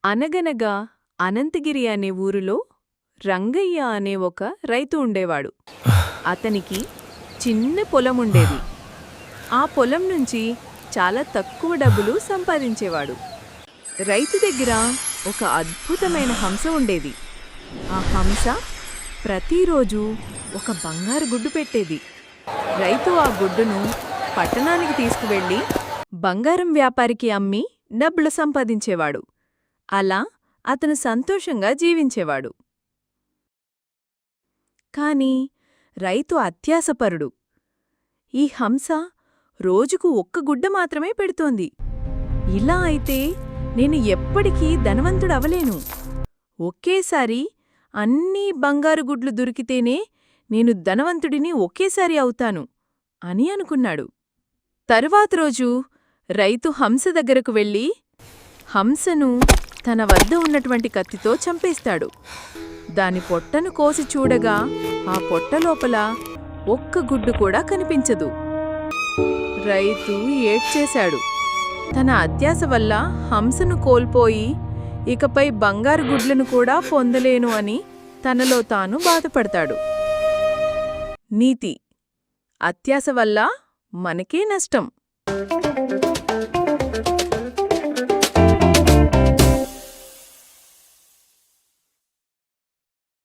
అనగనగా అనంతగిరి అనే ఊరిలో రంగయ్య అనే ఒక రైతు ఉండేవాడు. అతనికి చిన్న పొలముండేది. ఆ పొలం నుంచి చాలా తక్కువ డబ్బులు సంపాదించేవాడు. రైతు దగ్గర ఒక అద్భుతమైన హంస ఉండేది. ఆ హంస ప్రతిరోజూ ఒక బంగారు గుడ్డు పెట్టేది. రైతు ఆ గుడ్డును పట్టణానికి తీసుకువెళ్ళి బంగారం వ్యాపారికి అమ్మి డబ్బులు సంపాదించేవాడు. అలా అతను సంతోషంగా జీవించేవాడు. కాని రైతు అత్యాశపరుడు. ఈ హంస రోజుకు ఒక్క గుడ్డ మాత్రమే పెడుతోంది. ఇలా అయితే నేను ఎప్పటికీ ధనవంతుడవలేను. ఒకేసారి అన్నీ బంగారు గుడ్లు దొరికితేనే నేను ధనవంతుడిని ఒకేసారి అవుతాను అని అనుకున్నాడు. తరువాత రోజు రైతు హంస దగ్గరకు వెళ్ళి హంసను తన వద్ద ఉన్నటువంటి కత్తితో చంపేస్తాడు. దాని పొట్టను కోసి చూడగా ఆ పొట్ట లోపల ఒక్క గుడ్డు కూడా కనిపించదు. రైతు ఏడ్చేశాడు. తన అత్యాశ వల్ల హంసను కోల్పోయి ఇకపై బంగారు గుడ్లను కూడా పొందలేను అని తనలో తాను బాధపడతాడు. నీతి: అత్యాశ వల్ల మనకే నష్టం.